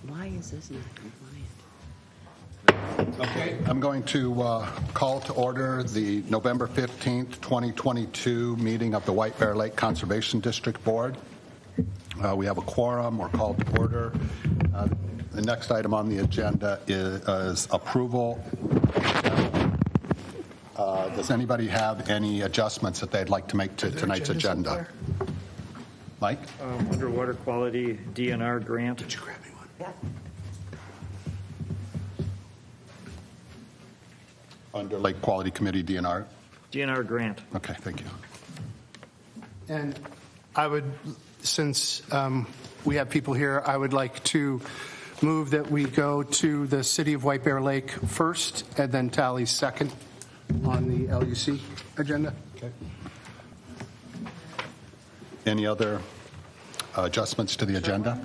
Why is this not compliant? Okay, I'm going to call to order the November 15th, 2022 meeting of the White Bear Lake Conservation District Board. We have a quorum. We're called to order. The next item on the agenda is approval. Does anybody have any adjustments that they'd like to make to tonight's agenda? Mike? Underwater quality DNR grant. Did you grab me one? Yeah. Under Lake Quality Committee DNR? DNR grant. Okay, thank you. And I would, since we have people here, I would like to move that we go to the City of White Bear Lake first and then Tally second on the LUC agenda. Okay. Any other adjustments to the agenda?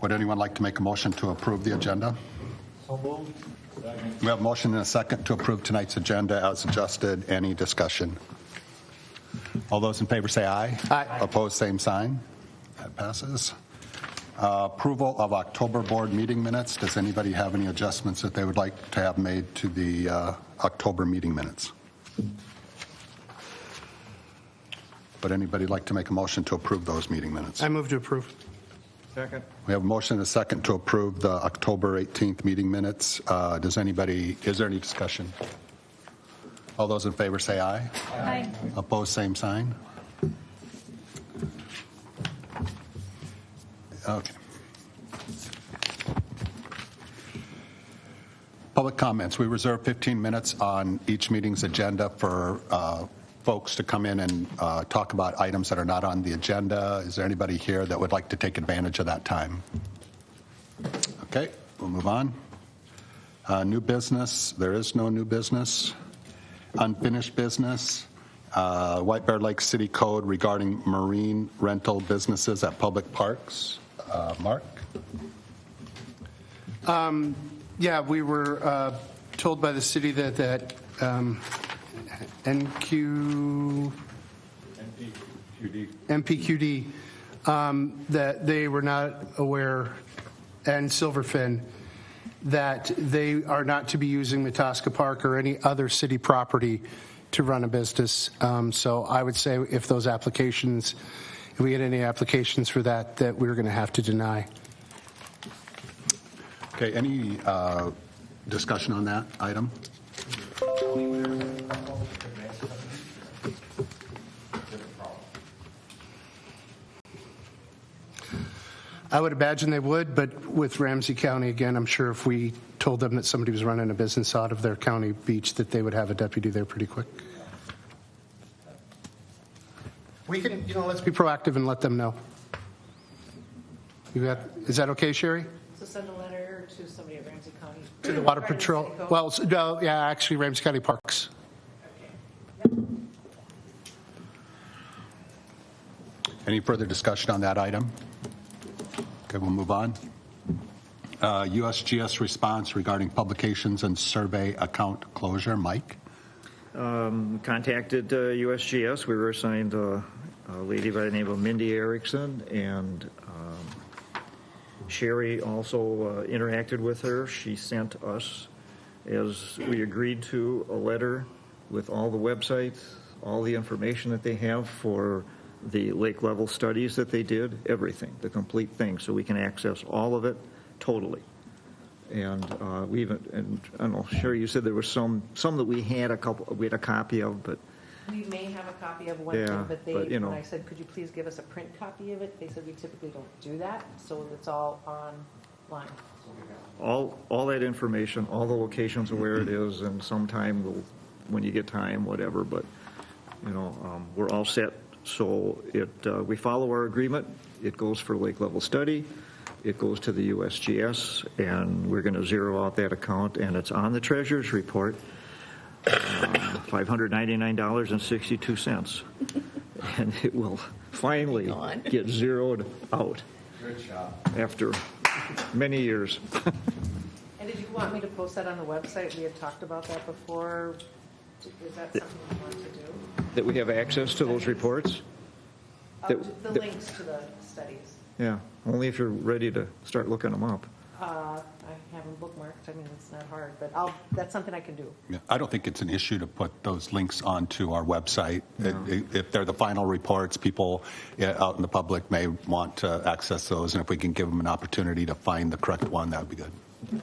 Would anyone like to make a motion to approve the agenda? We have a motion and a second to approve tonight's agenda as adjusted. Any discussion? All those in favor say aye. Aye. Opposed, same sign. That passes. Approval of October board meeting minutes. Does anybody have any adjustments that they would like to have made to the October meeting minutes? Would anybody like to make a motion to approve those meeting minutes? I move to approve. Second. We have a motion and a second to approve the October 18th meeting minutes. Is there any discussion? All those in favor say aye. Aye. Opposed, same sign. Okay. Public comments. We reserve 15 minutes on each meeting's agenda for folks to come in and talk about items that are not on the agenda. Is there anybody here that would like to take advantage of that time? Okay, we'll move on. New business. There is no new business. Unfinished business. White Bear Lake City Code regarding marine rental businesses at public parks. Mark? Yeah, we were told by the city that NPQD, that they were not aware, and Silverfin, that they are not to be using Mataska Park or any other city property to run a business. So I would say if those applications, if we get any applications for that, that we're going to have to deny. Okay, any discussion on that item? I would imagine they would, but with Ramsey County, again, I'm sure if we told them that somebody was running a business out of their county beach, that they would have a deputy there pretty quick. We can, let's be proactive and let them know. Is that okay, Sherry? So send a letter to somebody at Ramsey County. To the Water Patrol. Well, no, yeah, actually, Ramsey County Parks. Okay. Yep. Any further discussion on that item? Okay, we'll move on. USGS response regarding publications and survey account closure. Mike? Contacted USGS. We were assigned a lady by the name of Mindy Erickson, and Sherry also interacted with her. She sent us, as we agreed to, a letter with all the websites, all the information that they have for the lake level studies that they did, everything, the complete thing, so we can access all of it totally. And we even, and I don't know, Sherry, you said there were some that we had a copy of, but We may have a copy of one, Yeah, but but, you know. when I said, could you please give us a print copy of it, they said we typically don't do that, so it's all online. all that information, all the locations of where it is, and sometime we'll, when you get time, whatever, but, we're all set. So we follow our agreement. It goes for lake level study. It goes to the USGS, and we're going to zero out that account, and it's on the treasurer's report, $599.62, and it will finally get zeroed out. Good job. After many years. And did you want me to post that on the website? We had talked about that before. Is that something you want to do? That we have access to those reports? The links to the studies. Yeah, only if you're ready to start looking them up. I have them bookmarked. I mean, it's not hard, but that's something I can do. Yeah, I don't think it's an issue to put those links onto our website. If they're the final reports, people out in the public may want to access those, and if we can give them an opportunity to find the correct one, that would be good.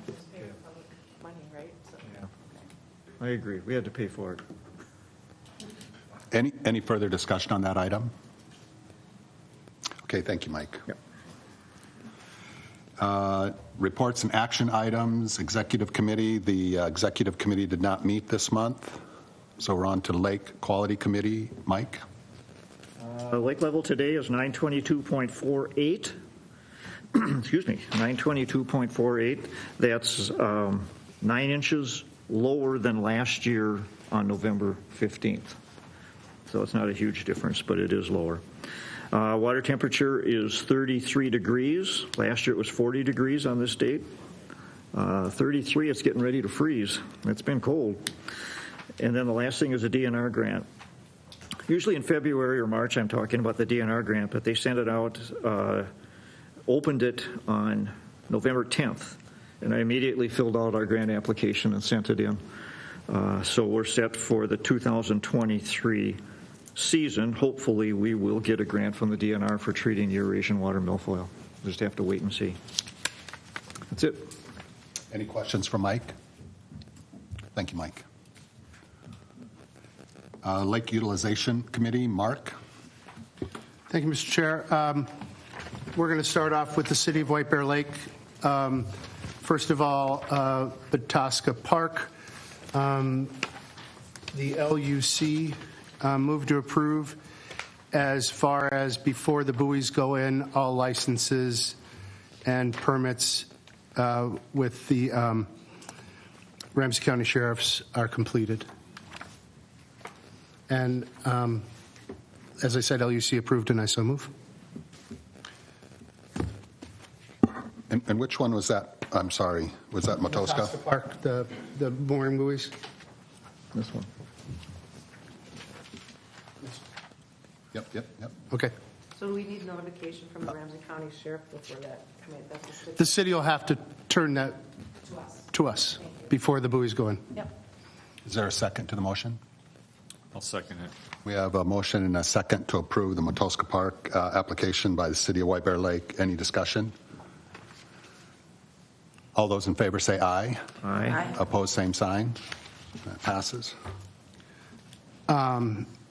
Just pay the public money, right? So, I agree. We had to pay for it. Any further discussion on that item? Okay, thank you, Mike. Yep. Reports and action items, Executive Committee. The Executive Committee did not meet this month, so we're on to Lake Quality Committee. Mike? Lake level today is 922.48. Excuse me, 922.48. That's 9 inches lower than last year on November 15th. So it's not a huge difference, but it is lower. Water temperature is 33 degrees. Last year it was 40 degrees on this date. 33, it's getting ready to freeze. It's been cold. And then the last thing is a DNR grant. Usually in February or March I'm talking about the DNR grant, but they sent it out, opened it on November 10th, and I immediately filled out our grant application and sent it in. So we're set for the 2023 season. Hopefully we will get a grant from the DNR for treating Eurasian water milfoil. We'll just have to wait and see. That's it. Any questions for Mike? Thank you, Mike. Lake Utilization Committee, Mark? Thank you, Mr. Chair. We're going to start off with the City of White Bear Lake. First of all, Petoska Park. The LUC moved to approve as far as before the buoys go in, all licenses and permits with the Ramsey County Sheriffs are completed. And as I said, LUC approved and I so move. And which one was that? I'm sorry. Was that Matoska? Petoska Park, the mooring buoys. This one. Yep. Okay. So do we need notification from the Ramsey County Sheriff before that? I mean, that's the city. The city will have to turn that To us. to us before the buoys go in. Yep. Is there a second to the motion? I'll second it. We have a motion and a second to approve the Matoska Park application by the City of White Bear Lake. Any discussion? All those in favor say aye. Aye. Opposed, same sign. That passes.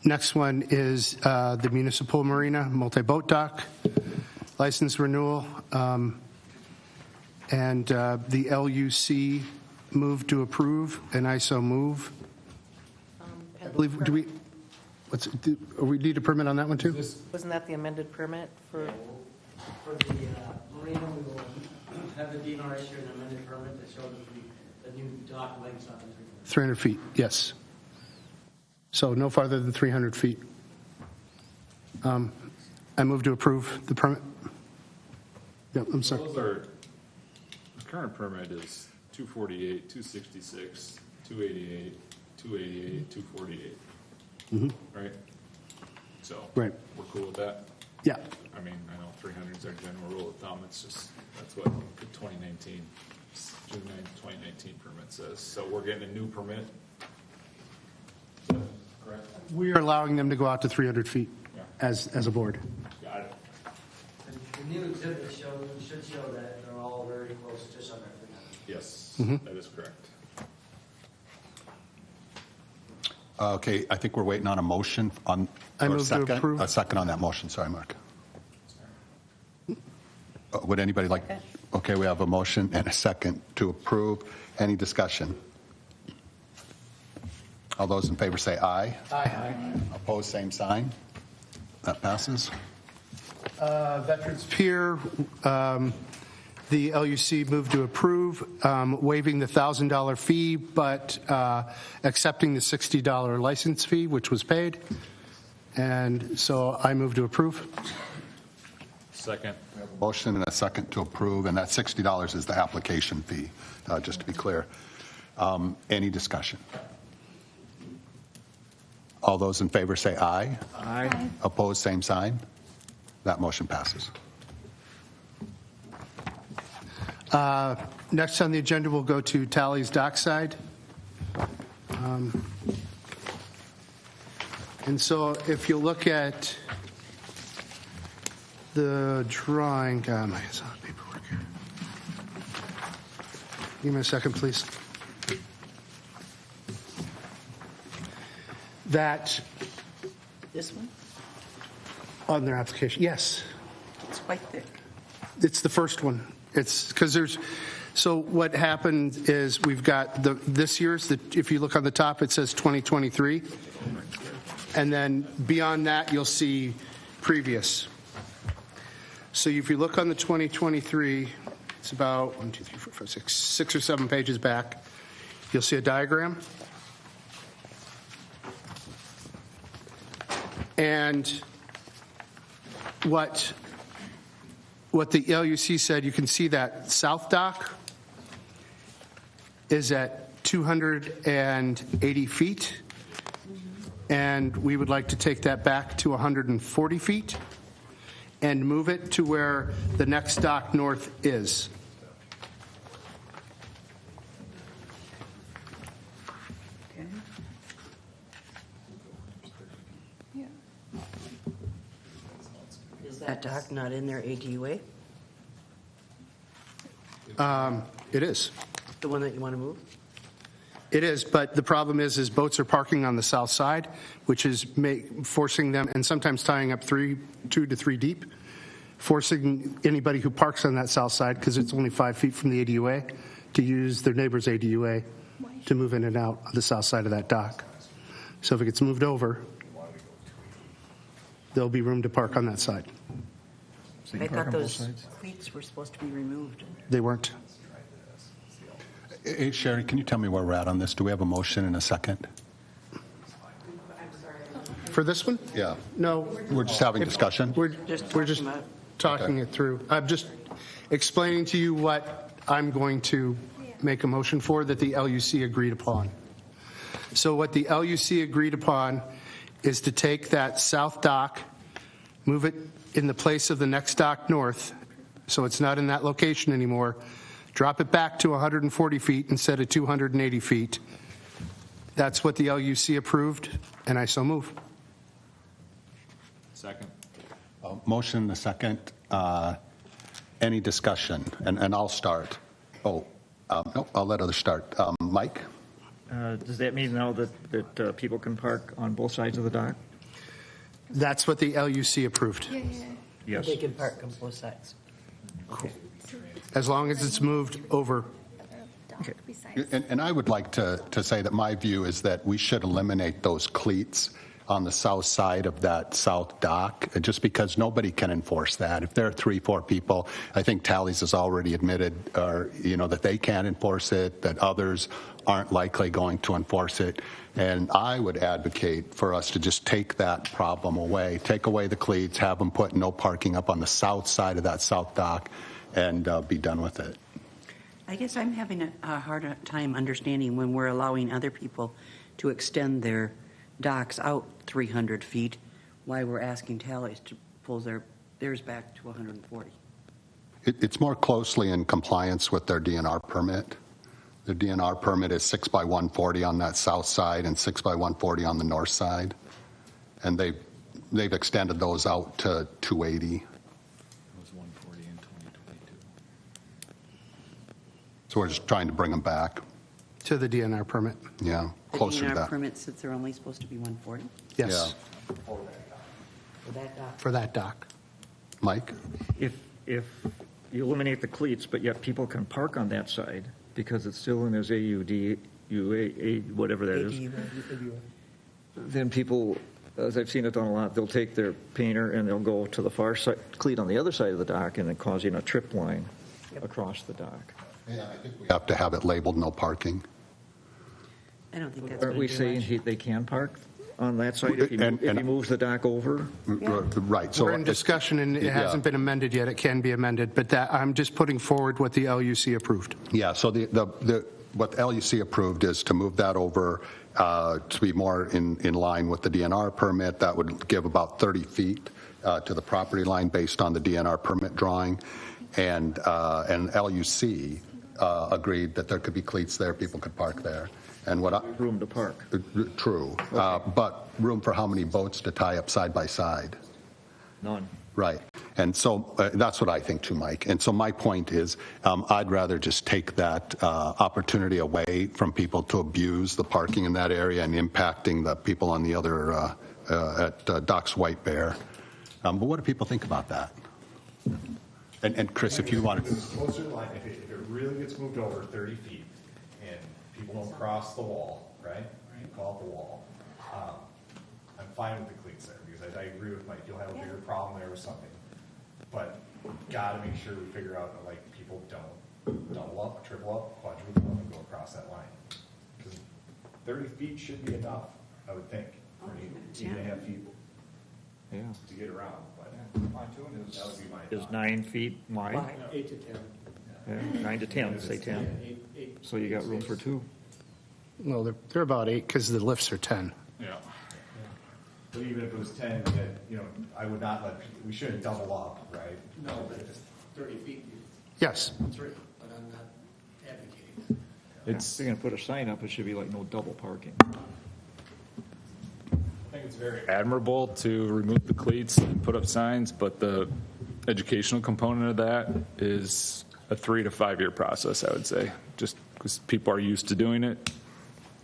Next one is the Municipal Marina multi-boat dock license renewal. And the LUC moved to approve, and I so move. I believe, do we need a permit on that one too? Wasn't that the amended permit for? For the marina, we will have the DNR issue an amended permit that shows the new dock lengths up to 300 feet, yes. So no farther than 300 feet. I move to approve the permit. Yep, I'm sorry. The current permit is 248, 266, 288, 288, 248. Right? So Right. we're cool with that. Yeah. I mean, I know 300 is our general rule of thumb. It's just, that's what the 2019, June 9th, 2019 permit says. So we're getting a new permit. Correct? We are allowing them to go out to 300 feet Yeah. as a board. Got it. The new exhibit should show that they're all very close, just under 300. Yes, that is correct. Okay, I think we're waiting on a motion on. I or move to second. approve. A second on that motion. Sorry, Mark. Would anybody like? Okay, we have a motion and a second to approve. Any discussion? All those in favor say aye. Aye. Opposed, same sign. That passes. Veterans Pier, the LUC moved to approve, waiving the $1,000 fee, but accepting the $60 license fee, which was paid. And so I move to approve. Second. Motion and a second to approve, and that $60 is the application fee, just to be clear. Any discussion? All those in favor say aye. Aye. Opposed, same sign. That motion passes. Next on the agenda, we'll go to Tally's Dockside. And so if you look at the drawing, God, my hands on the paperwork here. Give me a second, please. That This one? on their application, yes. It's quite thick. It's the first one. It's because so what happened is we've got this year's, if you look on the top, it says 2023. And then beyond that, you'll see previous. So if you look on the 2023, it's about 1, 2, 3, 4, 5, 6 or 7 pages back. You'll see a diagram. And what the LUC said, you can see that south dock is at 280 feet, and we would like to take that back to 140 feet and move it to where the next dock north is. Okay. Yeah. Is that dock not in their ADUA? It is. The one that you want to move? It is, but the problem is boats are parking on the south side, which is forcing them, and sometimes tying up 2 to 3 deep, forcing anybody who parks on that south side, because it's only 5 feet from the ADUA, to use their neighbor's ADUA to move in and out of the south side of that dock. So if it gets moved over, there'll be room to park on that side. So you I can park thought on both those sides? cleats were supposed to be removed. They weren't. Hey, Sherry, can you tell me where we're at on this? Do we have a motion in a second? For this one? Yeah. No. We're just having discussion? We're Just just talking about- talking it through. I'm just explaining to you what I'm going to make a motion for that the LUC agreed upon. So what the LUC agreed upon is to take that south dock, move it in the place of the next dock north, so it's not in that location anymore, drop it back to 140 feet instead of 280 feet. That's what the LUC approved, and I so move. Second. Motion in a second. Any discussion? And I'll start. No, I'll let others start. Mike? Does that mean now that people can park on both sides of the dock? That's what the LUC approved, Yes. They can park on both sides. as long as it's moved over. Okay. And I would like to say that my view is that we should eliminate those cleats on the south side of that south dock, just because nobody can enforce that. If there are 3-4 people, I think Tally's has already admitted, that they can't enforce it, that others aren't likely going to enforce it. And I would advocate for us to just take that problem away, take away the cleats, have them put no parking up on the south side of that south dock, and be done with it. I guess I'm having a hard time understanding when we're allowing other people to extend their docks out 300 feet, why we're asking Tally's to pull theirs back to 140. It's more closely in compliance with their DNR permit. The DNR permit is 6 by 140 on that south side and 6 by 140 on the north side. And they've extended those out to 280. It was 140 in 2022. So we're just trying to bring them back. To the DNR permit. Yeah, The closer to DNR that. permit says they're only supposed to be 140 Yes, for that dock. for that dock. Mike? If you eliminate the cleats, but yet people can park on that side because it's still in his whatever that is, then people, as I've seen it done a lot, they'll take their painter and they'll go to the far side, cleat on the other side of the dock, and then causing a trip line across the dock. Yeah, I think we have to have it labeled no parking. I don't think that's Aren't going we to do saying much. they can park on that side if he And- moves the dock over? Right. So We're in discussion, and it Yeah. hasn't been amended yet. It can be amended, but I'm just putting forward what the LUC approved. Yeah, so what the LUC approved is to move that over to be more in line with the DNR permit. That would give about 30 feet to the property line based on the DNR permit drawing, and LUC agreed that there could be cleats there, people could park there. And what I, Room to park. true, but room for how many boats to tie up side by side? None. Right. And so that's what I think too, Mike. And so my point is I'd rather just take that opportunity away from people to abuse the parking in that area and impacting the people on the other at Docks White Bear. But what do people think about that? And Chris, if you want to. Closer to the line, if it really gets moved over 30 feet and people don't cross the wall, right? You call it the wall. I'm fine with the cleats there because I agree with Mike. You'll have a bigger problem there with something. But we've got to make sure we figure out that like people don't double up, triple up, quadruple up, and go across that line. Because 30 feet should be enough, I would think, for 8.5 feet Yeah. to get around. But Pontoon that would be my Is thought. 9 feet wide? 8 to 10. Yeah, 9 to 10, say 10. So you got room for two. No, they're about 8 because the lifts are 10. Yeah. But even if it was 10, then, I would not we shouldn't double up, right? No, but if it's 30 feet, Yes. it's 3, but I'm not advocating. If you're going to put a sign up, it should be like no double parking. I think it's very admirable to remove the cleats and put up signs, but the educational component of that is a 3 to 5 year process, I would say, just because people are used to doing it.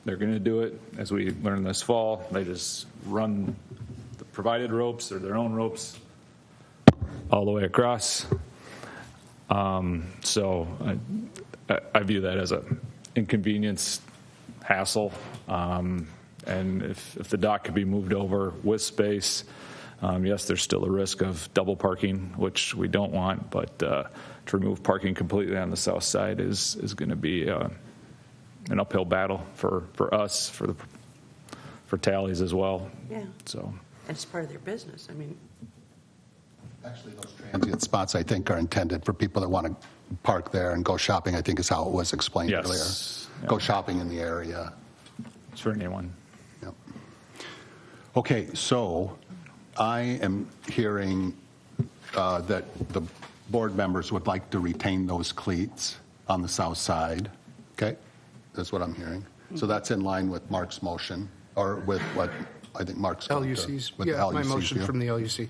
They're going to do it. As we learned this fall, they just run the provided ropes or their own ropes all the way across. So I view that as an inconvenience, hassle. And if the dock could be moved over with space, yes, there's still a risk of double parking, which we don't want, but to remove parking completely on the south side is going to be an uphill battle for us, for Tallies as well. Yeah. So And it's part of their business. I mean, Actually, those transient spots, I think, are intended for people that want to park there and go shopping, I think is how it was explained Yes. earlier. Yeah. Go shopping in the area. it's for anyone. Yep. Okay, so I am hearing that the board members would like to retain those cleats on the south side. Okay? That's what I'm hearing. So that's in line with Mark's motion, or with what I think Mark's going to. LUC's, with the yeah, my LUC's motion view. from the LUC.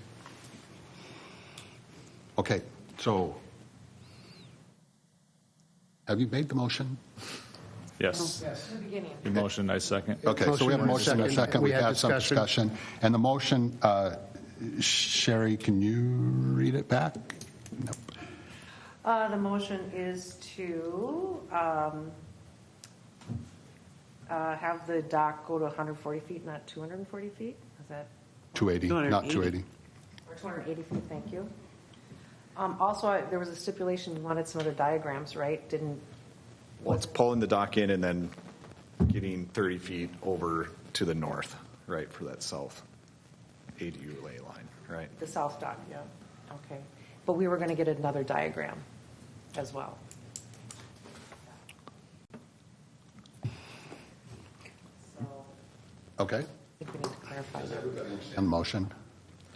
Okay, so have you made the motion? Yes. Yes. In the beginning. Your motion, I second. Okay, so we have a motion and a second. We We've had had some discussion. And the motion, Sherry, can you read it back? Nope. The motion is to have the dock go to 140 feet, not 240 feet? Is that, 280, not 280. or 280 feet, thank you. Also, there was a stipulation, you wanted some other diagrams, right? Well, it's pulling the dock in and then getting 30 feet over to the north, right, for that south ADU lay line, right? The south dock, yeah, okay. But we were going to get another diagram as well. So Okay, I think we need to clarify that. and motion.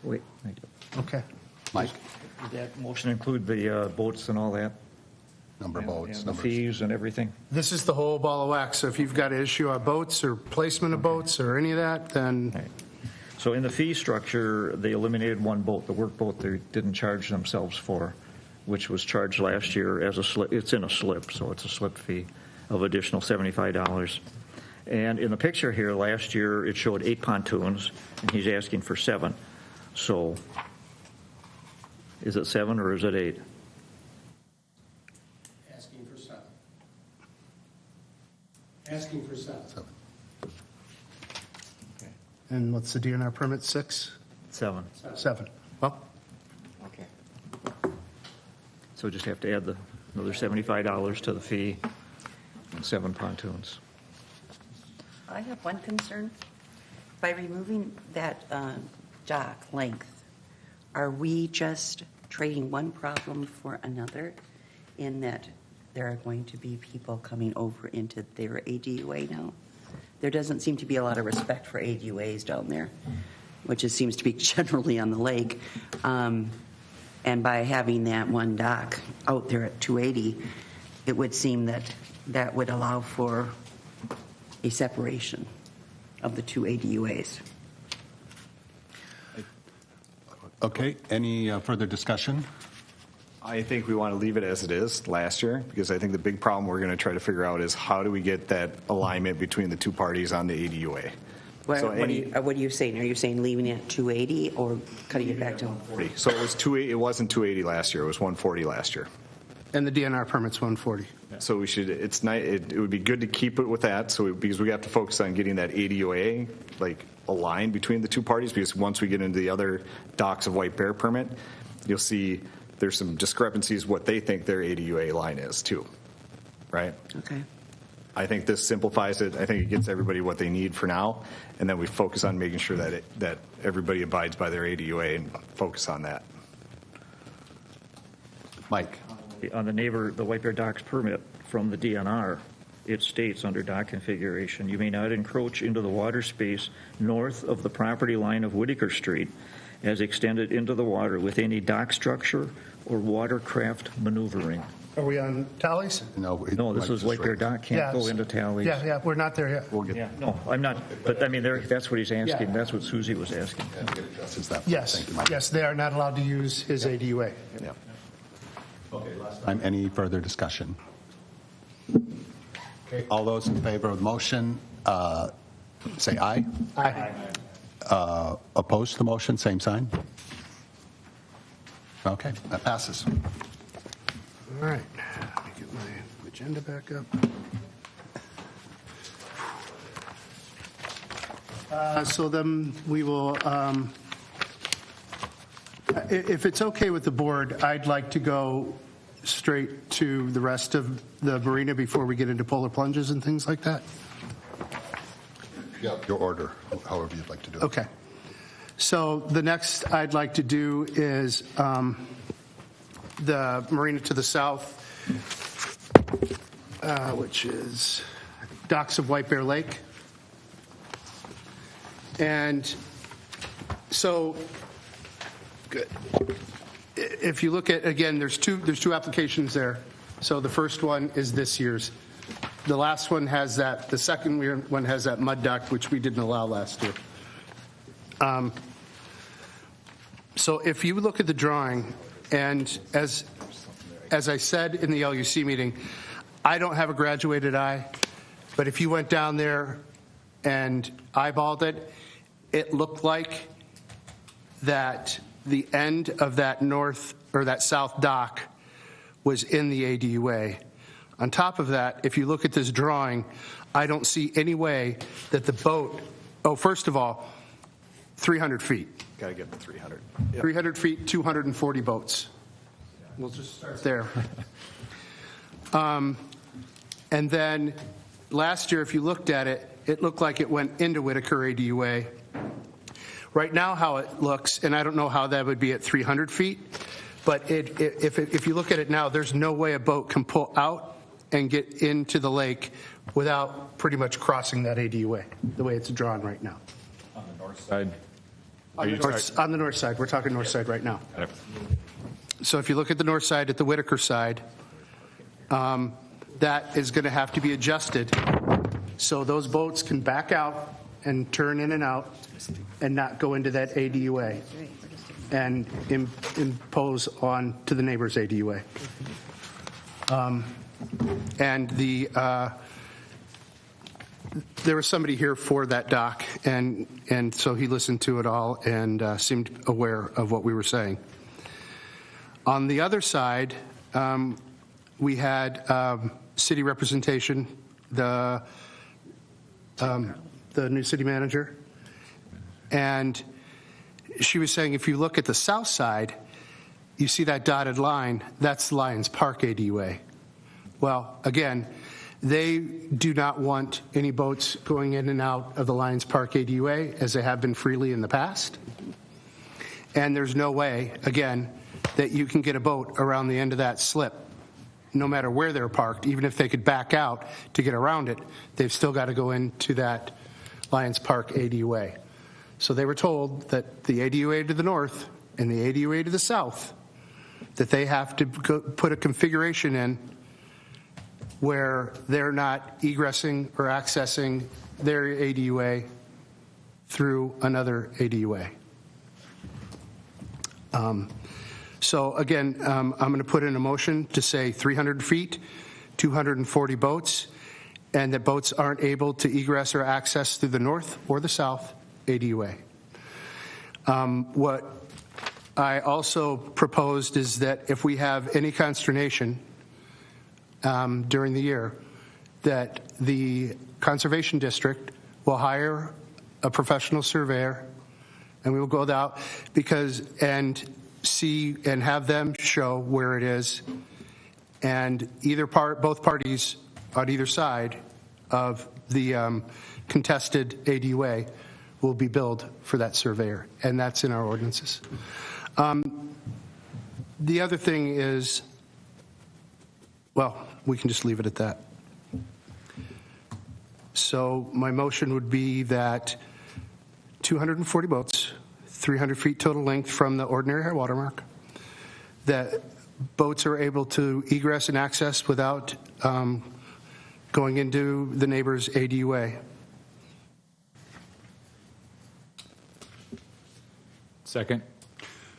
Wait, thank you. Okay. Mike, Did that motion include the boats and all that? number of votes. And the numbers. fees and everything? This is the whole ball of wax. So if you've got an issue on boats or placement of boats or any of that, then Right. So in the fee structure, they eliminated one boat, the work boat they didn't charge themselves for, which was charged last year as a slip. It's in a slip, so it's a slip fee of additional $75. And in the picture here, last year, it showed 8 pontoons, and he's asking for 7. So is it 7 or is it 8? Asking for 7. Asking for 7. and what's the DNR permit? 6? 7. 7. Well, Okay. So we just have to add another $75 to the fee and 7 pontoons. I have one concern. By removing that dock length, are we just trading one problem for another in that there are going to be people coming over into their ADUA now? There doesn't seem to be a lot of respect for ADUAs down there. which it seems to be generally on the lake. And by having that one dock out there at 280, it would seem that that would allow for a separation of the two ADUAs. Okay, any further discussion? I think we want to leave it as it is last year, because I think the big problem we're going to try to figure out is how do we get that alignment between the two parties on the ADUA? What, So what are you saying? Are you saying leaving it at 280 or cutting it back to 140. So it was 280. It wasn't 280 last year. It was 140 last year. And the DNR permit's 140. So we should. It's nice. It would be good to keep it with that. So because we have to focus on getting that ADUA like aligned between the two parties. Because once we get into the other docks of White Bear permit, you'll see there's some discrepancies what they think their ADUA line is too. Right. Okay. I think this simplifies it. I think it gets everybody what they need for now, and then we focus on making sure that that everybody abides by their ADUA and focus on that. Mike? On the White Bear Docks permit from the DNR, it states under dock configuration, you may not encroach into the water space north of the property line of Whitaker Street as extended into the water with any dock structure or watercraft maneuvering. Are we on tallies? No, this is White Bear Dock, can't go into tallies. Yeah, we're not there yet. We'll get Yeah, no, I'm not, but I mean, that's what he's asking. Yeah. That's what Susie was asking. addresses that. Yes, Thank you, Mike. yes, they are not allowed to use his ADUA. Yeah. Any further discussion? Okay, all those in favor of the motion, say aye. Aye. Opposed to the motion, same sign. Okay, that passes. All right, let me get my agenda back up. So then we will, if it's okay with the board, I'd like to go straight to the rest of the marina before we get into polar plunges and things like that. Yeah, your order, however you'd like to do it. Okay. So the next I'd like to do is the marina to the south, which is docks of White Bear Lake. And so, good. If you look at, again, there's two applications there. So the first one is this year's. The last one has that, the second one has that mud duct, which we didn't allow last year. So if you look at the drawing, and as I said in the LUC meeting, I don't have a graduated eye, but if you went down there and eyeballed it, it looked like that the end of that north or that south dock was in the ADUA. On top of that, if you look at this drawing, I don't see any way that the boat, first of all, 300 feet. Got to get the 300. 300 feet, 240 boats. We'll just start there. And then last year, if you looked at it, it looked like it went into Whitaker ADUA. Right now, how it looks, and I don't know how that would be at 300 feet, but if you look at it now, there's no way a boat can pull out and get into the lake without pretty much crossing that ADUA, the way it's drawn right now. On the north side. On the north side. We're talking north side right now. So if you look at the north side, at the Whitaker side, that is going to have to be adjusted so those boats can back out and turn in and out and not go into that ADUA and impose on to the neighbor's ADUA. And there was somebody here for that dock, and so he listened to it all and seemed aware of what we were saying. On the other side, we had city representation, the new city manager, and she was saying if you look at the south side, you see that dotted line, that's Lions Park ADUA. Well, again, they do not want any boats going in and out of the Lions Park ADUA as they have been freely in the past. And there's no way, again, that you can get a boat around the end of that slip, no matter where they're parked. Even if they could back out to get around it, they've still got to go into that Lions Park ADUA. So they were told that the ADUA to the north and the ADUA to the south, that they have to put a configuration in where they're not egressing or accessing their ADUA through another ADUA. So again, I'm going to put in a motion to say 300 feet, 240 boats, and that boats aren't able to egress or access through the north or the south ADUA. What I also proposed is that if we have any consternation during the year, that the Conservation District will hire a professional surveyor, and we will go out and see and have them show where it is, and both parties on either side of the contested ADUA will be billed for that surveyor, and that's in our ordinances. The other thing is, well, we can just leave it at that. So my motion would be that 240 boats, 300 feet total length from the ordinary high water mark, that boats are able to egress and access without going into the neighbor's ADUA. Second.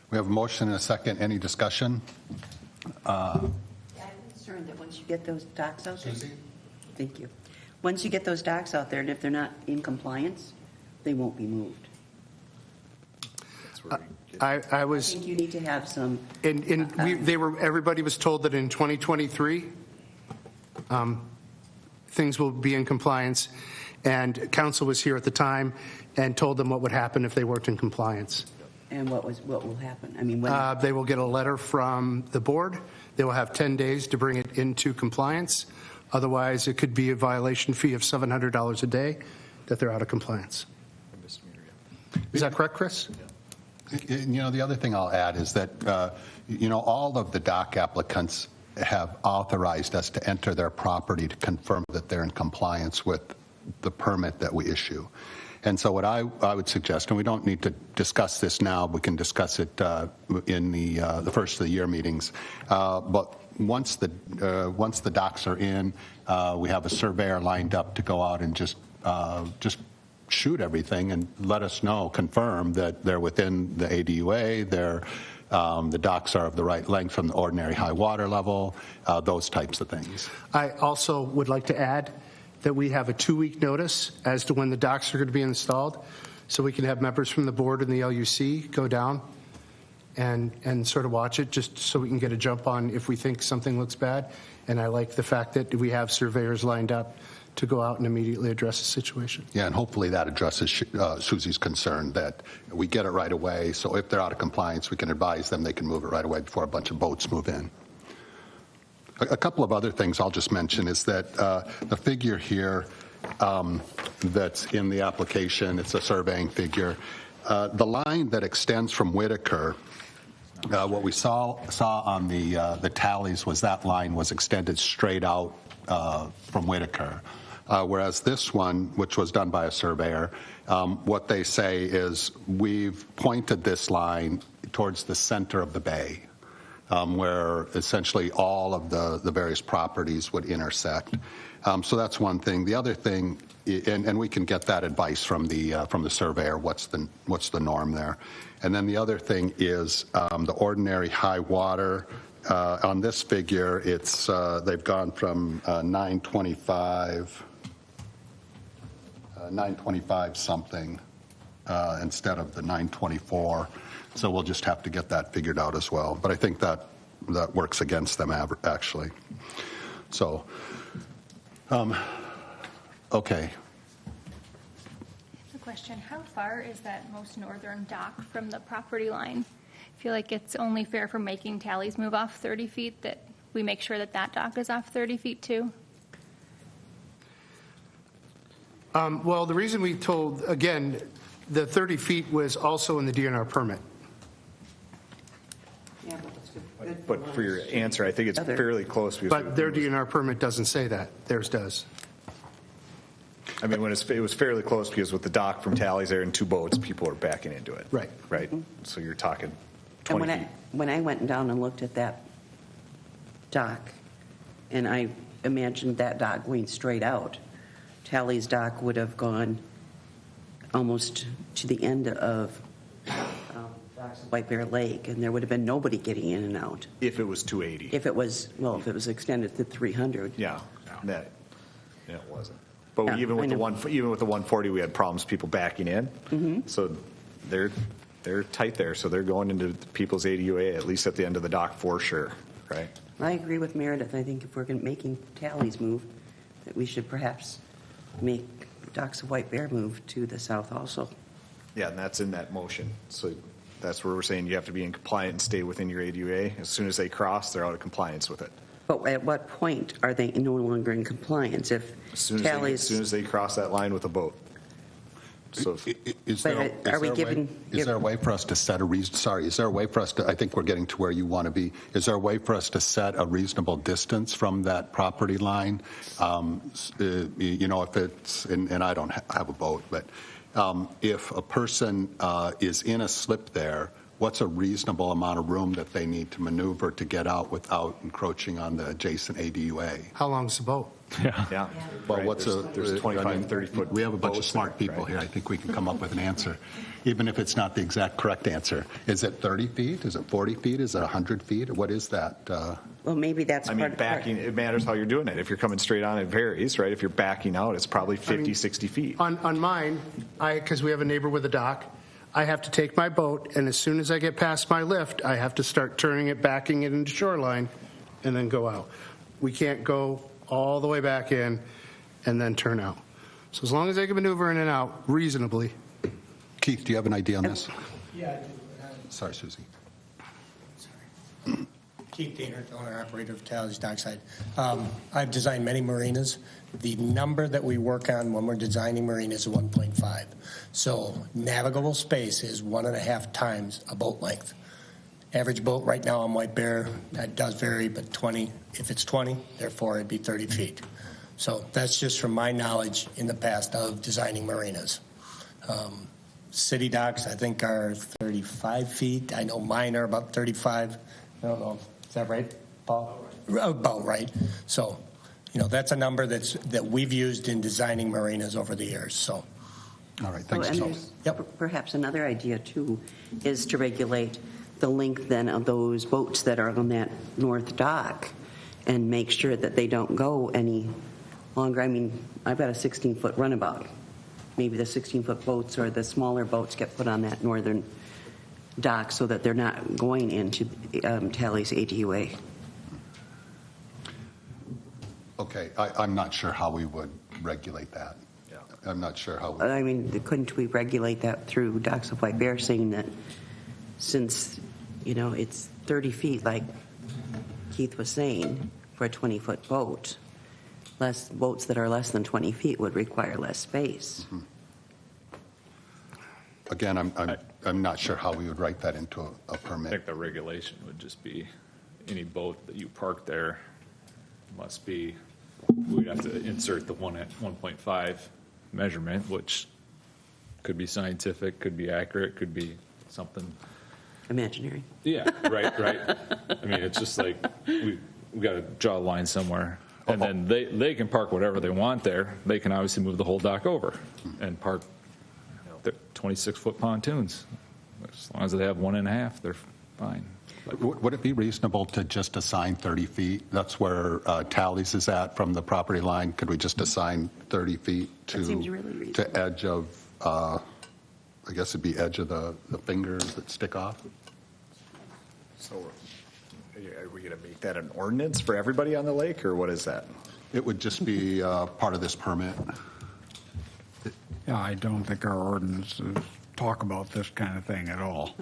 We have a motion and a second. Any discussion? I'm concerned that once you get those docks out there. Thank you. Once you get those docks out there, and if they're not in compliance, they won't be moved. I was. I think you need to have some. Everybody was told that in 2023, things will be in compliance, and council was here at the time and told them what would happen if they weren't in compliance. And what will happen? I mean, when They will get a letter from the board. They will have 10 days to bring it into compliance. Otherwise, it could be a violation fee of $700 a day that they're out of compliance. Is that correct, Chris? The other thing I'll add is that, all of the dock applicants have authorized us to enter their property to confirm that they're in compliance with the permit that we issue. And so what I would suggest, and we don't need to discuss this now, we can discuss it in the first of the year meetings, but once the docks are in, we have a surveyor lined up to go out and just shoot everything and let us know, confirm that they're within the ADUA, the docks are of the right length from the ordinary high water level, those types of things. I also would like to add that we have a 2-week notice as to when the docks are going to be installed, so we can have members from the board and the LUC go down and sort of watch it, just so we can get a jump on if we think something looks bad. And I like the fact that we have surveyors lined up to go out and immediately address the situation. Yeah, and hopefully that addresses Susie's concern that we get it right away, so if they're out of compliance, we can advise them they can move it right away before a bunch of boats move in. A couple of other things I'll just mention is that the figure here that's in the application, it's a surveying figure. The line that extends from Whitaker, what we saw on the tallies was that line was extended straight out from Whitaker. Whereas this one, which was done by a surveyor, what they say is we've pointed this line towards the center of the bay, where essentially all of the various properties would intersect. So that's one thing. The other thing, and we can get that advice from the surveyor, what's the norm there. And then the other thing is the ordinary high water. On this figure, it's they've gone from 925 something instead of the 924. So we'll just have to get that figured out as well. But I think that works against them actually. So, okay. A question, how far is that most northern dock from the property line? I feel like it's only fair for making tallies move off 30 feet that we make sure that dock is off 30 feet too. Well, the reason we told, again, the 30 feet was also in the DNR permit. Yeah, that's good. But for your answer, I think it's fairly close. But their DNR permit doesn't say that. Theirs does. I mean, when it was fairly close because with the dock from Tally's there and 2 boats, people were backing into it. Right. Right? So you're talking And 20 feet. when I went down and looked at that dock, and I imagined that dock going straight out, Tally's dock would have gone almost to the end of docks of White Bear Lake, and there would have been nobody getting in and out. If it was 280. If it was extended to 300. Yeah, that, yeah, it wasn't. But Yeah, even with I the know. even with the 140, we had problems people backing in. So they're tight there. So they're going into people's ADUA at least at the end of the dock for sure, right? I agree with Meredith. I think if we're making Tally's move, that we should perhaps make docks of White Bear move to the south also. Yeah, and that's in that motion. So that's where we're saying you have to be in compliant and stay within your ADUA. As soon as they cross, they're out of compliance with it. But at what point are they no longer in compliance? If As soon as, Tally's, as soon as they cross that line with a boat. So if, Is But there, are we is there a way- giving- is there a way for us to set a is there a way for us to, I think we're getting to where you want to be. Is there a way for us to set a reasonable distance from that property line? You know, if it's, and I don't have a boat, but if a person is in a slip there, what's a reasonable amount of room that they need to maneuver to get out without encroaching on the adjacent ADUA? How long's the boat? yeah. Well, Right, what's there's 25, 30 foot. We have a bunch of boats smart there, people right? here. I think we can come up with an answer, even if it's not the exact correct answer. Is it 30 feet? Is it 40 feet? Is it 100 feet? What is that? well, maybe that's I mean, backing, it matters how you're doing it. If you're coming straight on, it varies, right? If you're backing out, it's probably 50, 60 feet. On mine, because we have a neighbor with a dock, I have to take my boat, and as soon as I get past my lift, I have to start turning it, backing it into shoreline, and then go out. We can't go all the way back in and then turn out. So as long as I can maneuver in and out reasonably. Keith, do you have an idea on this? Yeah, Sorry, Susie. Keith Diener, owner-operator of Tally's Dockside. I've designed many marinas. The number that we work on when we're designing marinas is 1.5. So navigable space is 1.5 times a boat length. Average boat right now on White Bear, that does vary, but 20. If it's 20, therefore it'd be 30 feet. So that's just from my knowledge in the past of designing marinas. City docks, I think, are 35 feet. I know mine are about 35. I don't know. Is that right, Paul? About right. So, you know, that's a number that we've used in designing marinas over the years. So, All right, thanks. and Keith. there's Yep. perhaps another idea too is to regulate the length then of those boats that are on that north dock and make sure that they don't go any longer. I mean, I've got a 16-foot runabout. Maybe the 16-foot boats or the smaller boats get put on that northern dock so that they're not going into Tally's ADUA. Okay, I'm not sure how we would regulate that. Yeah. I'm not sure how. I mean, couldn't we regulate that through Docks of White Bear, saying that since, you know, it's 30 feet, like Keith was saying, for a 20-foot boat, less boats that are less than 20 feet would require less space. Again, I'm not sure how we would write that into a I permit. think the regulation would just be any boat that you park there must be, we'd have to insert the 1.5 measurement, which could be scientific, could be accurate, could be something. Imaginary. Yeah, right. I mean, it's just like we got to draw a line somewhere. And then they can park whatever they want there. They can obviously move the whole dock over and park the 26-foot pontoons. As long as they have 1.5, they're fine. Would it be reasonable to just assign 30 feet? That's where Tally's is at from the property line. Could we just assign 30 feet That seems really reasonable. to edge of, I guess it'd be edge of the fingers that stick off? So are we going to make that an ordinance for everybody on the lake, or what is that? It would just be part of this permit. Yeah, I don't think our ordinances talk about this kind of thing at all.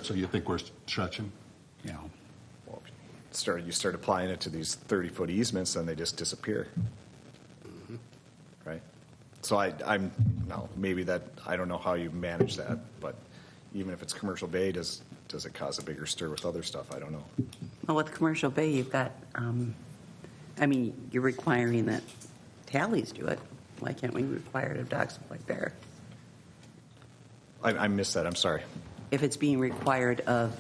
So you think we're stretching? You know, Well, you start applying it to these 30-foot easements, then they just disappear. Right? So I'm maybe that, I don't know how you manage that, but even if it's commercial bay, does it cause a bigger stir with other stuff? I don't know. Well, with Commercial Bay, you've got, I mean, you're requiring that Tally's do it. Why can't we require it of docks of White Bear? I missed that, I'm sorry. If it's being required of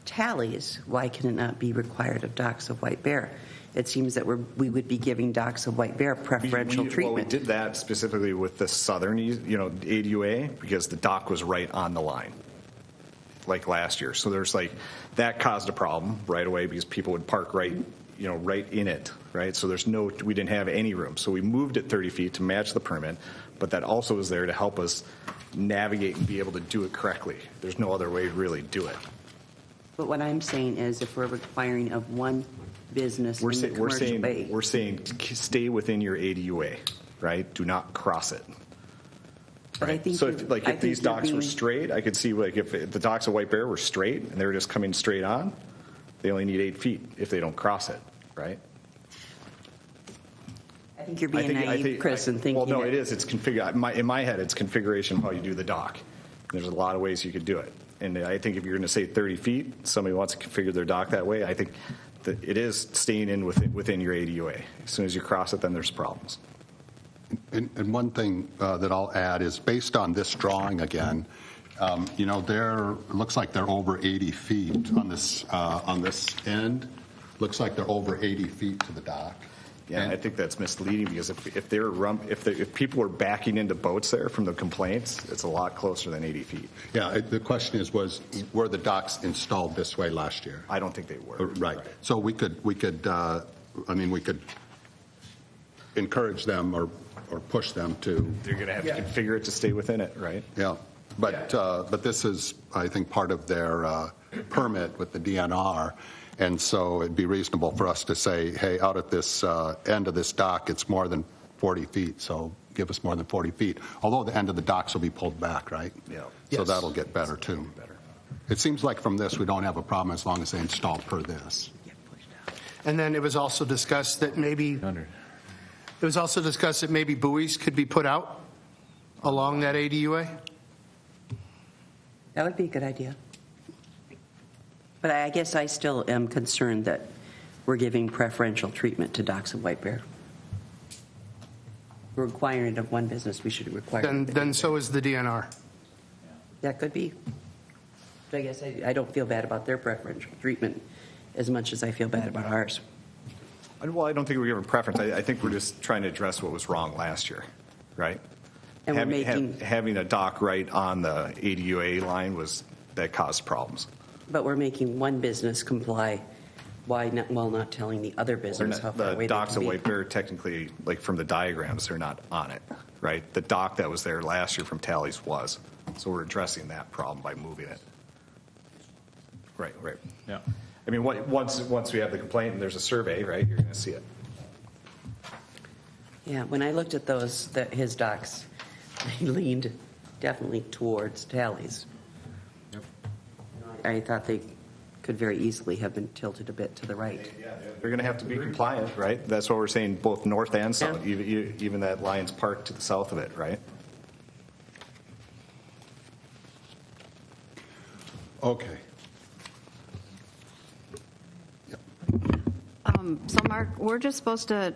Tallies, why can it not be required of docks of White Bear? It seems that we would be giving docks of White Bear preferential Well, we treatment. did that specifically with the southern, ADUA, because the dock was right on the line, like last year. So there's like, that caused a problem right away because people would park right in it, right? So we didn't have any room. So we moved it 30 feet to match the permit, but that also was there to help us navigate and be able to do it correctly. There's no other way to really do it. But what I'm saying is if we're requiring of one business in the commercial bay. We're saying stay within your ADUA, right? Do not cross it. But I think So you're- if I these think you're docks were being- straight, I could see like if the docks of White Bear were straight and they were just coming straight on, they only need 8 feet if they don't cross it, right? I think you're being naive, Chris, and thinking Well, no, that- it is. It's in my head, it's configuration of how you do the dock. There's a lot of ways you could do it. And I think if you're going to say 30 feet, somebody wants to configure their dock that way, I think that it is staying in within your ADUA. As soon as you cross it, then there's problems. And one thing that I'll add is based on this drawing again, it looks like they're over 80 feet on this end. Looks like they're over 80 feet to the dock. Yeah, I think that's misleading because if people were backing into boats there from the complaints, it's a lot closer than 80 feet. Yeah, the question were the docks installed this way last year? I don't think they were. Right. So we could encourage them or push them to. They're going to have to configure it to stay within it, right? Yeah, but this is, I think, part of their permit with the DNR, and so it'd be reasonable for us to say, hey, out at this end of this dock, it's more than 40 feet, so give us more than 40 feet. Although the end of the docks will be pulled back, right? Yeah. So Yes. that'll get better too. It seems like from this we don't have a problem as long as they install per this. And then it was also discussed that maybe buoys could be put out along that ADUA. That would be a good idea. But I guess I still am concerned that we're giving preferential treatment to docks of White Bear. We're requiring it of one business, we should require it. Then so is the DNR. That could be. But I guess I don't feel bad about their preferential treatment as much as I feel bad about ours. Well, I don't think we're giving preference. I think we're just trying to address what was wrong last year, right? And we're making, having a dock right on the ADUA line that caused problems. but we're making one business comply while not telling the other business how far away The they docks can of be. White Bear, technically, like from the diagrams, they're not on it, right? The dock that was there last year from Tallies was. So we're addressing that problem by moving it. Right. Yeah. I mean, once we have the complaint and there's a survey, right, you're going to see it. Yeah, when I looked at his docks, they leaned definitely towards Tallies. I thought they could very easily have been tilted a bit to the right. They're going to have to be compliant, right? That's what we're saying, both north and south, even that Lions Park to the south of it, right? Okay. So Mark, we're just supposed to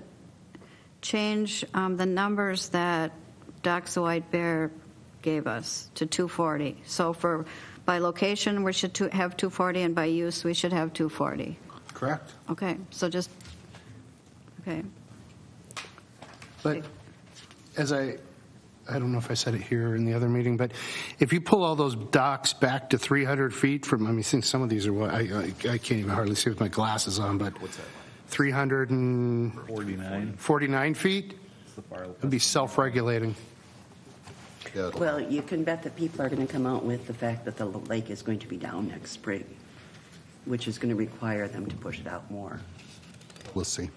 change the numbers that Docks of White Bear gave us to 240. So by location, we should have 240, and by use, we should have 240. Correct. Okay, so okay. But as I don't know if I said it here in the other meeting, but if you pull all those docks back to 300 feet from, I think some of these are what, I can't even hardly see with my glasses on, but What's that? 349 feet would be self-regulating. Yeah. Well, you can bet that people are going to come out with the fact that the lake is going to be down next spring, which is going to require them to push it out more. We'll see.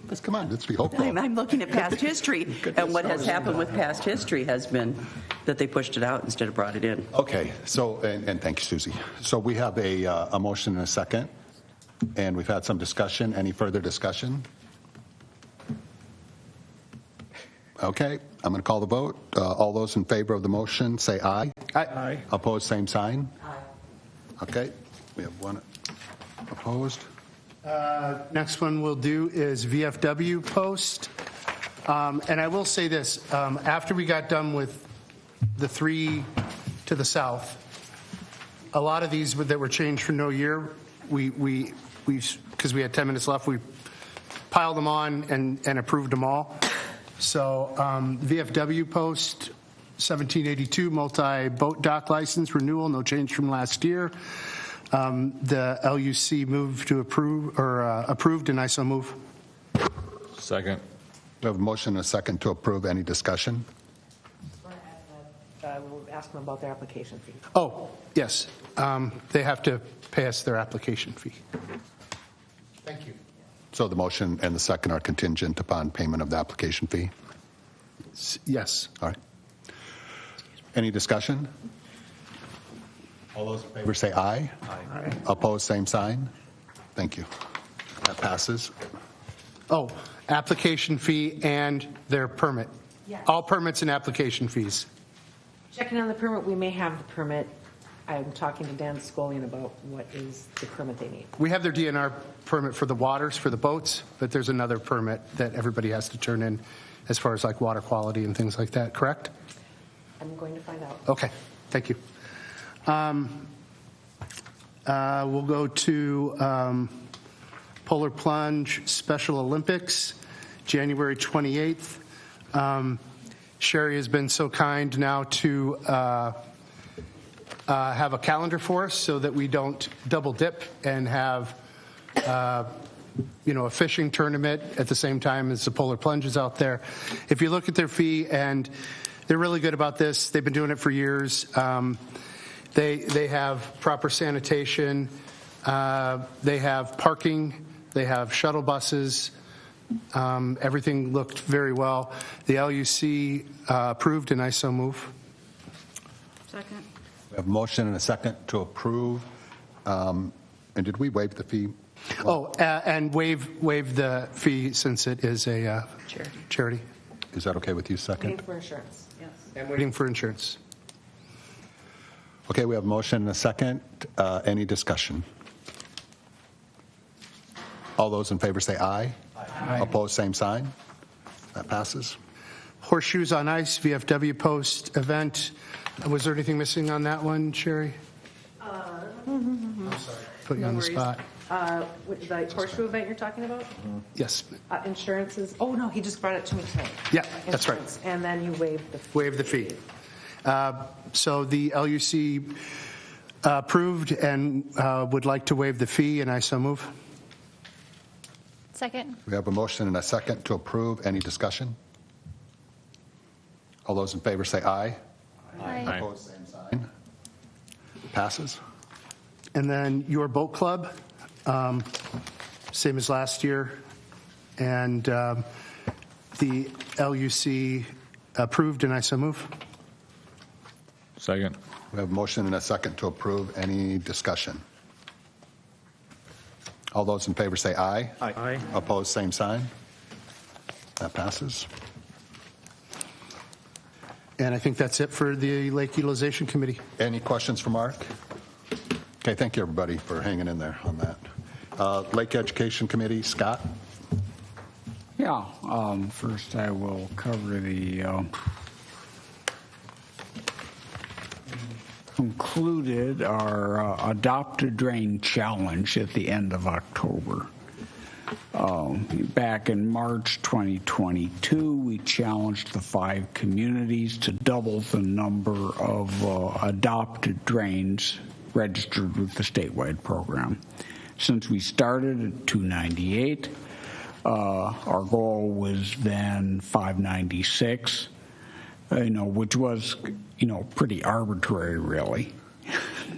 Let's come on, let's be hopeful. I'm looking at past history, and what has happened with past history has been that they pushed it out instead of brought it in. Okay, so, and thank you, Susie. So we have a motion and a second, and we've had some discussion. Any further discussion? Okay, I'm going to call the vote. All those in favor of the motion, say aye. Aye. Opposed, same sign? Aye. Okay, we have one opposed. Next one we'll do is VFW post. And I will say this, after we got done with the 3 to the south, a lot of these that were changed for no year, we because we had 10 minutes left, we piled them on and approved them all. So VFW post 1782 multi-boat dock license renewal, no change from last year. The LUC moved to approve, or approved, and I so move. Second. We have a motion and a second to approve. Any discussion? We'll ask them about their application fee. Oh, yes. They have to pay us their application fee. Thank you. So the motion and the second are contingent upon payment of the application fee? Yes. All right. Any discussion? All those in favor say aye. Aye. Opposed, same sign. Thank you. That passes. Oh, application fee and their permit. Yes. All permits and application fees. Checking on the permit, we may have the permit. I'm talking to Dan Scolian about what is the permit they need. We have their DNR permit for the waters, for the boats, but there's another permit that everybody has to turn in as far as like water quality and things like that, correct? I'm going to find out. Okay, thank you. We'll go to Polar Plunge Special Olympics, January 28th. Sherry has been so kind now to have a calendar for us so that we don't double dip and have a fishing tournament at the same time as the Polar Plunge is out there. If you look at their fee, and they're really good about this, they've been doing it for years. They have proper sanitation, they have parking, they have shuttle buses. Everything looked very well. The LUC approved, and I so move. Second. We have a motion and a second to approve. And did we waive the fee? And waive the fee since it is a charity. Is that okay with you, second? Paying for insurance, yes. And waiting for insurance. Okay, we have a motion and a second. Any discussion? All those in favor say aye. Aye. Opposed, same sign. That passes. Horseshoes on Ice, VFW post event. Was there anything missing on that one, Sherry? I'm sorry. Put you on the spot. The horseshoe event you're talking about? Yes. Insurances. Oh, no, he just brought it to me tonight. Yeah, that's right. Insurance. And then you waived the fee. Waive the fee. So the LUC approved and would like to waive the fee, and I so move. Second. We have a motion and a second to approve. Any discussion? All those in favor say aye. Aye. Opposed, same sign. Passes. And then your boat club, same as last year. And the LUC approved, and I so move. Second. We have a motion and a second to approve. Any discussion? All those in favor say aye. Aye. Opposed, same sign. That passes. And I think that's it for the Lake Utilization Committee. Any questions for Mark? Okay, thank you, everybody, for hanging in there on that. Lake Education Committee, Scott? Yeah, first I will cover the concluded our Adopted Drain Challenge at the end of October. Back in March 2022, we challenged the 5 communities to double the number of adopted drains registered with the statewide program. Since we started at 298, our goal was then 596, which was, pretty arbitrary, really.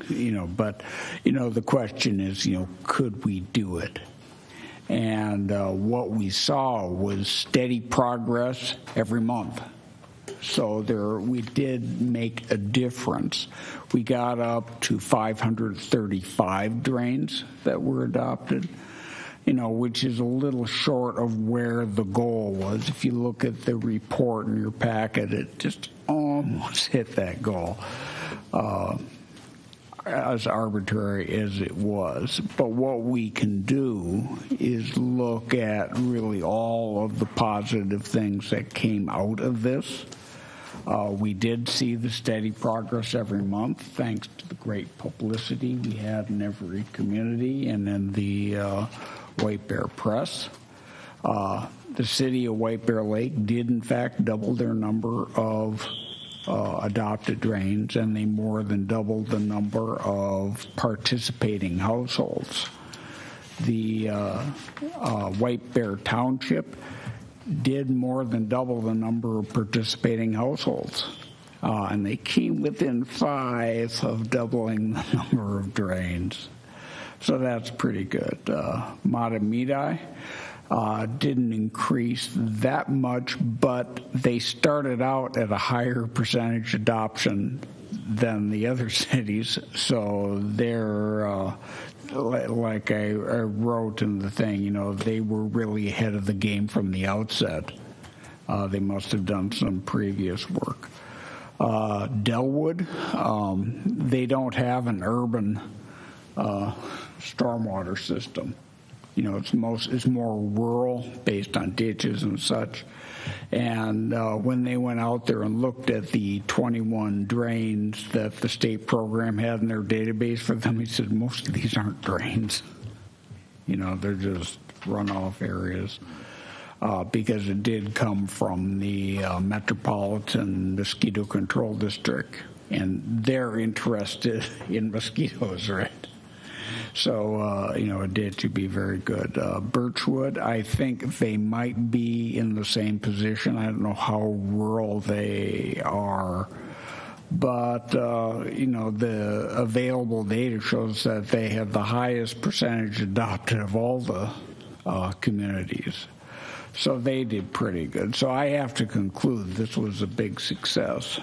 But, the question is, could we do it? And what we saw was steady progress every month. So we did make a difference. We got up to 535 drains that were adopted, which is a little short of where the goal was. If you look at the report in your packet, it just almost hit that goal. as arbitrary as it was. But what we can do is look at really all of the positive things that came out of this. We did see the steady progress every month, thanks to the great publicity we had in every community and in the White Bear Press. The city of White Bear Lake did, in fact, double their number of adopted drains, and they more than doubled the number of participating households. The White Bear Township did more than double the number of participating households, and they came within 5 of doubling the number of drains. So that's pretty good. Matamidi didn't increase that much, but they started out at a higher percentage adoption than the other cities, so they're like I wrote in the thing, you know, they were really ahead of the game from the outset. They must have done some previous work. Delwood, they don't have an urban stormwater system. You know, it's more rural, based on ditches and such. And when they went out there and looked at the 21 drains that the state program had in their database for them, he said most of these aren't drains. You know, they're just runoff areas. Because it did come from the Metropolitan Mosquito Control District, and they're interested in mosquitoes, right? So, you know, it did to be very good. Birchwood, I think they might be in the same position. I don't know how rural they are. But, you know, the available data shows that they have the highest percentage adopted of all the communities. So they did pretty good. So I have to conclude this was a big success.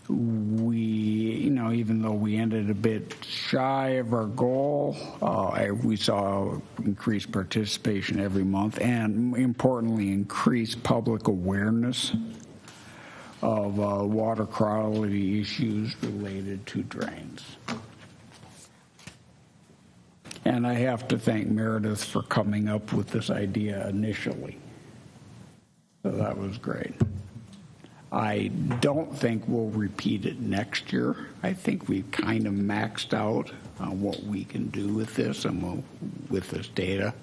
We, you know, even though we ended a bit shy of our goal, we saw increased participation every month and, importantly, increased public awareness of water quality issues related to drains. And I have to thank Meredith for coming up with this idea initially. So that was great. I don't think we'll repeat it next year. I think we've kind of maxed out what we can do with this and with this data.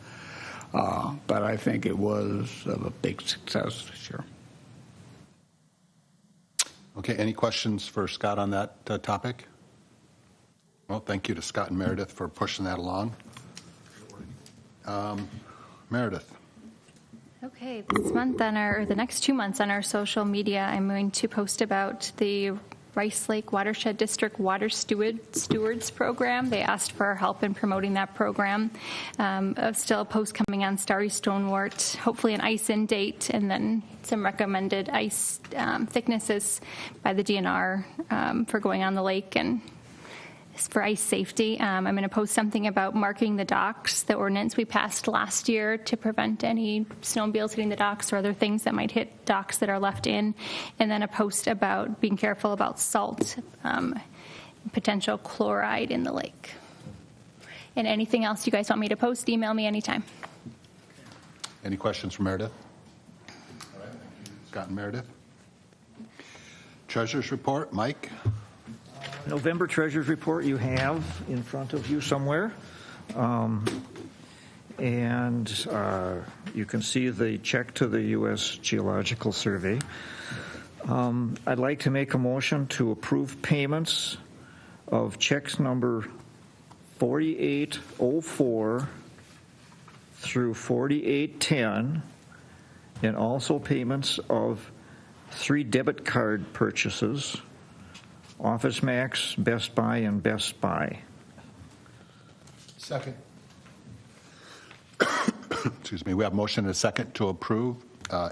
But I think it was a big success this year. Okay, any questions for Scott on that topic? Well, thank you to Scott and Meredith for pushing that along. Meredith. Okay, this month or the next 2 months on our social media, I'm going to post about the Rice Lake Watershed District Water Stewards Program. They asked for our help in promoting that program. Still a post coming on starry stonewort, hopefully an ice-in date, and then some recommended ice thicknesses by the DNR for going on the lake and for ice safety. I'm going to post something about marking the docks, the ordinance we passed last year to prevent any snowmobiles hitting the docks or other things that might hit docks that are left in, and then a post about being careful about salt, potential chloride in the lake. And anything else you guys want me to post, email me anytime. Any questions for Meredith? All right, thank you. Scott and Meredith. Treasurer's report, Mike. November Treasurer's Report you have in front of you somewhere. And you can see the check to the U.S. Geological Survey. I'd like to make a motion to approve payments of checks number 4804 through 4810, and also payments of 3 debit card purchases: Office Max, Best Buy, and Best Buy. Second. Excuse me. We have a motion and a second to approve.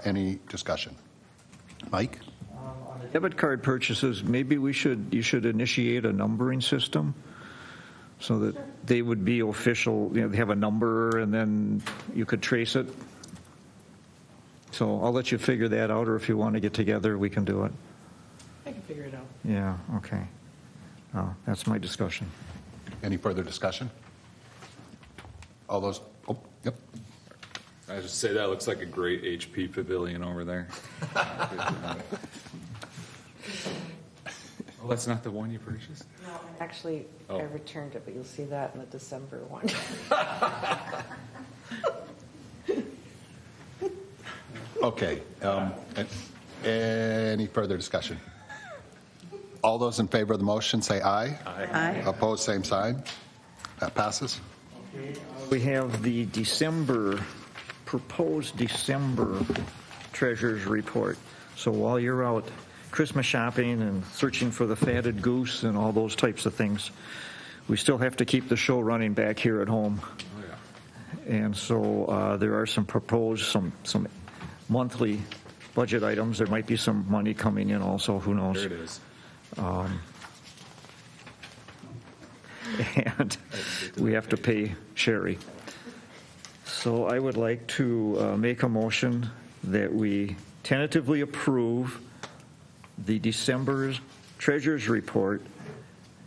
Any discussion? Mike? On the debit card purchases, maybe you should initiate a numbering system so that they would be official. You know, they have a number, and then you could trace it. So I'll let you figure that out, or if you want to get together, we can do it. I can figure it out. Yeah, okay. That's my discussion. Any further discussion? All those, oh, yep. I just say that looks like a great HP pavilion over there. Oh, that's not the one you purchased? No, actually, I Oh. returned it, but you'll see that in the December one. Okay. Any further discussion? All those in favor of the motion say aye. Aye. Opposed, same sign. That passes. We have the proposed December treasurer's report. So while you're out Christmas shopping and searching for the fatted goose and all those types of things, we still have to keep the show running back here at home. And so there are some proposed, some monthly budget items. There might be some money coming in also, who knows? There it is. And we have to pay Sherry. So I would like to make a motion that we tentatively approve the December treasurer's report,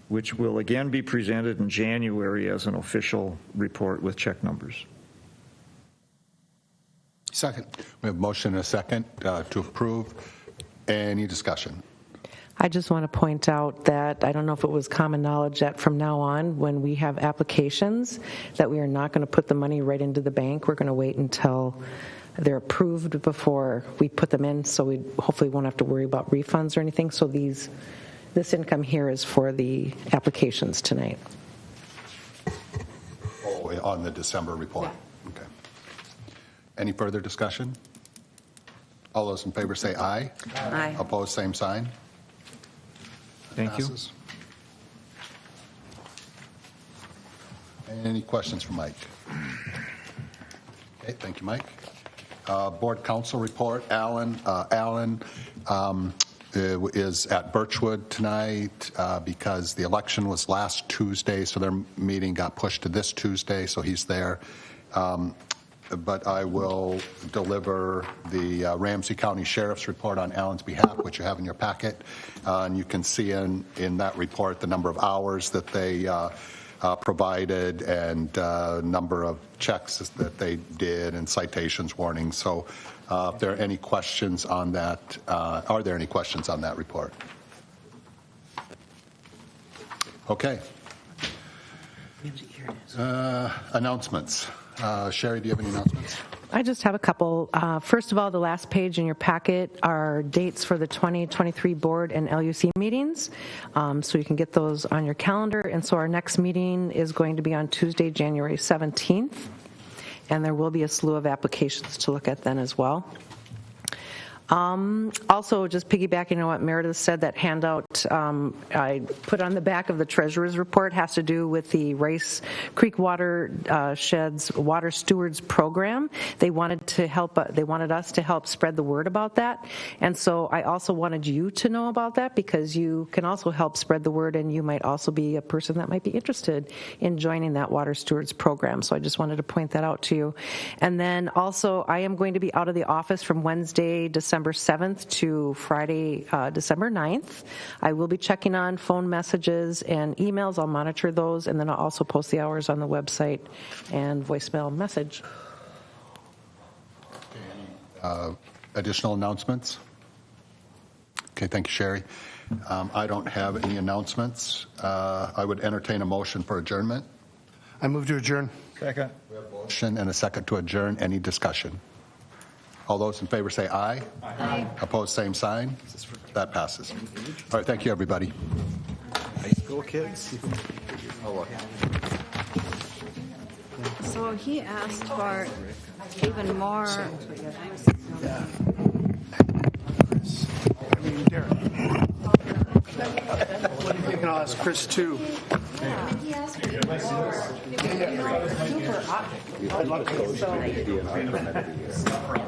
which will again be presented in January as an official report with check numbers. Second. We have a motion and a second to approve. Any discussion? I just want to point out that I don't know if it was common knowledge that from now on, when we have applications, that we are not going to put the money right into the bank. We're going to wait until they're approved before we put them in, so we hopefully won't have to worry about refunds or anything. So this income here is for the applications tonight. Oh, on the December report? Okay. Any further discussion? All those in favor say aye. Aye. Opposed, same sign. Thank you. Passes. Any questions for Mike? Okay, thank you, Mike. Board council report, Alan is at Birchwood tonight because the election was last Tuesday, so their meeting got pushed to this Tuesday, so he's there. But I will deliver the Ramsey County Sheriff's report on Alan's behalf, which you have in your packet. And you can see in that report the number of hours that they provided and number of checks that they did and citations, warnings. So if there are any questions on that, are there any questions on that report? Okay. Announcements. Sherry, do you have any announcements? I just have a couple. First of all, the last page in your packet are dates for the 2023 board and LUC meetings, so you can get those on your calendar. And so our next meeting is going to be on Tuesday, January 17th, and there will be a slew of applications to look at then as well. Also, just piggybacking on what Meredith said, that handout I put on the back of the treasurer's report has to do with the Rice Creek Watershed's Water Stewards Program. They wanted us to help spread the word about that, and so I also wanted you to know about that because you can also help spread the word, and you might also be a person that might be interested in joining that Water Stewards Program. So I just wanted to point that out to you. And then also, I am going to be out of the office from Wednesday, December 7th to Friday, December 9th. I will be checking on phone messages and emails. I'll monitor those, and then I'll also post the hours on the website and voicemail message. Additional announcements? Okay, thank you, Sherry. I don't have any announcements. I would entertain a motion for adjournment. I move to adjourn. Second. Motion and a second to adjourn. Any discussion? All those in favor say aye. Aye. Opposed, same sign. That passes. All right, thank you, everybody. High school kids? So he asked for even more. I mean, Darren. What do you think? I'll ask Chris too. Super.